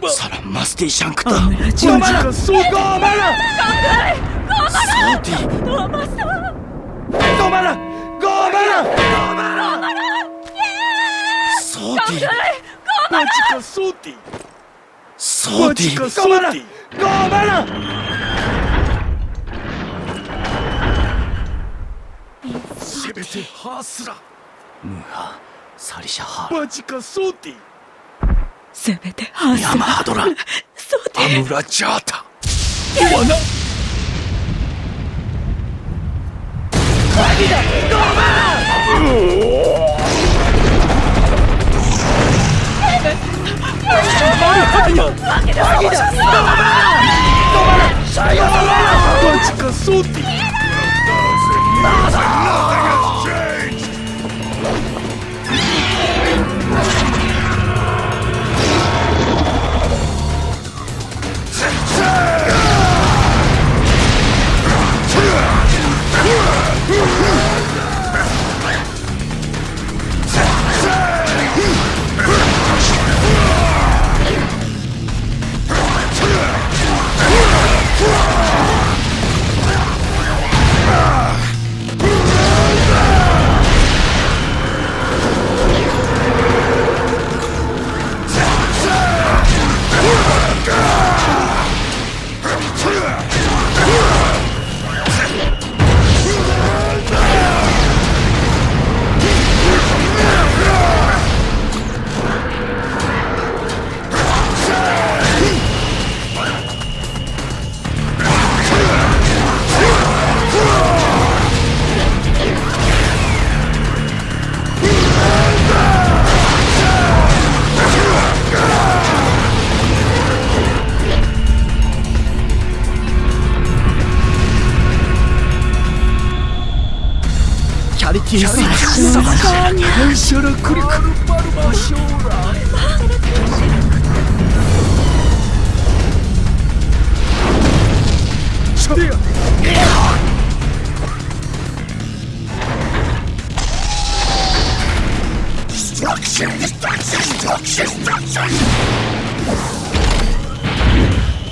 Salam masti sangkta. Gomana, gomana. Gomana, gomana. Soti. Majika Soti. Soti. Gomana, gomana. Sebete hasra. Muha, sarisha har. Majika Soti. せめてハースヤマハドラ、そうでアムラジャータ、ワナ、鍵だ、ゴーマ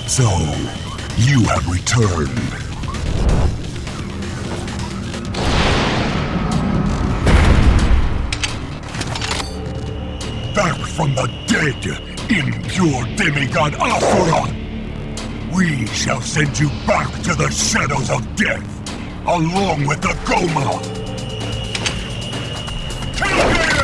So, you have returned. Back from the dead, impure demigod Asura! We shall send you back to the shadows of death, along with the Goma! Kill him!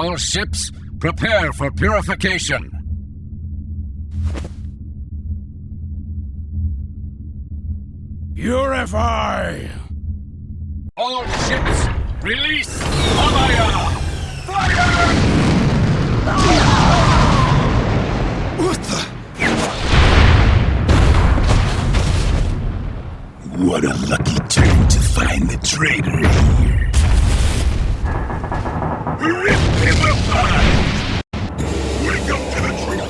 All ships, prepare for purification. Purify! All ships, release Amaya! Fire! What the? What a lucky turn to find the traitor here. Rip him apart! Wake up to the truth!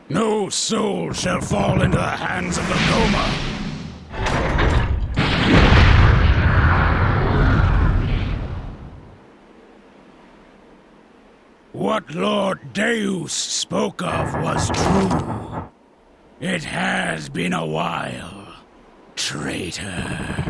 No soul shall fall into the hands of the Goma. What Lord Deus spoke of was true. It has been a while, traitor.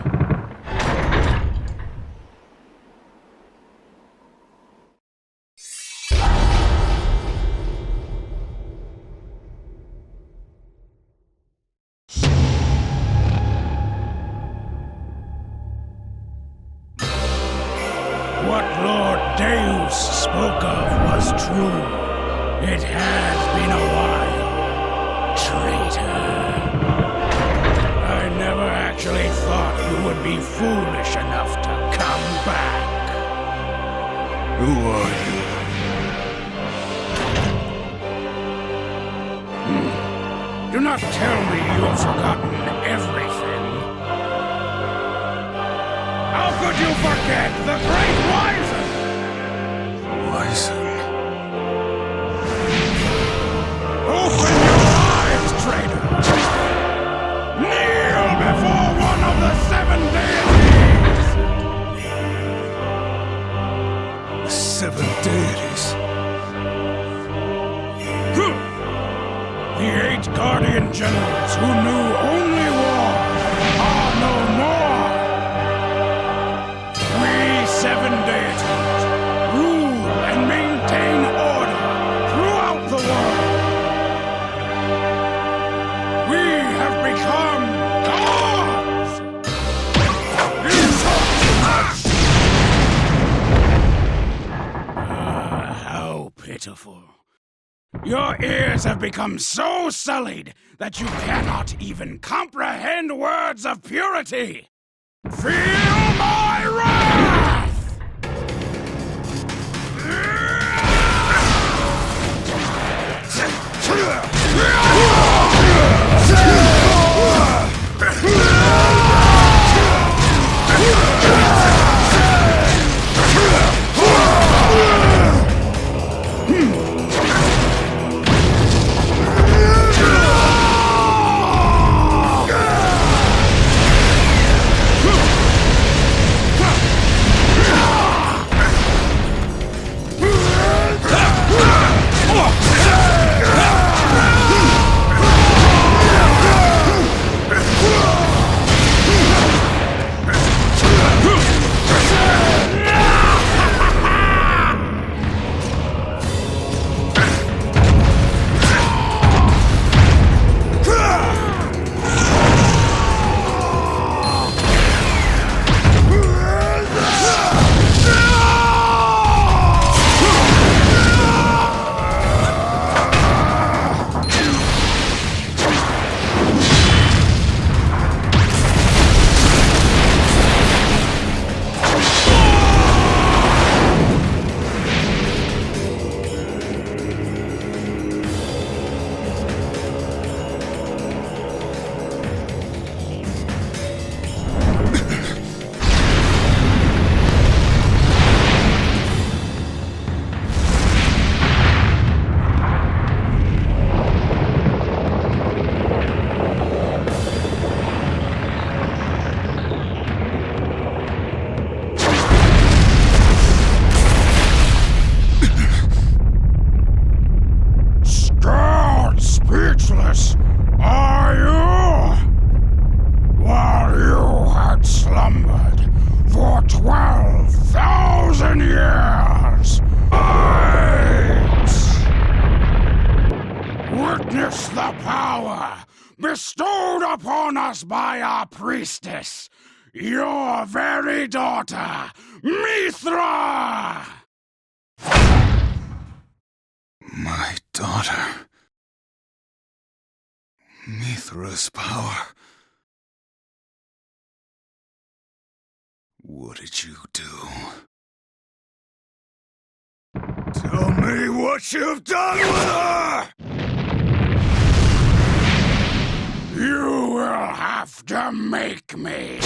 What Lord Deus spoke of was true. It has been a while, traitor. I never actually thought you would be foolish enough to come back. Who are you? Do not tell me you have forgotten everything. How could you forget the great Wizen? Wizen? Open your eyes, traitor! Kneel before one of the 7 deities! The 7 deities? The 8 guardian generals who knew only war are no more! We 7 deities rule and maintain order throughout the world! We have become gods! How pitiful. Your ears have become so sullied that you cannot even comprehend words of purity! Feel my wrath! Warriors, fight! Witness the power bestowed upon us by our priestess, your very daughter, Mithra! My daughter. Mithra's power. What did you do? Tell me what you've done with her! You will have to make me.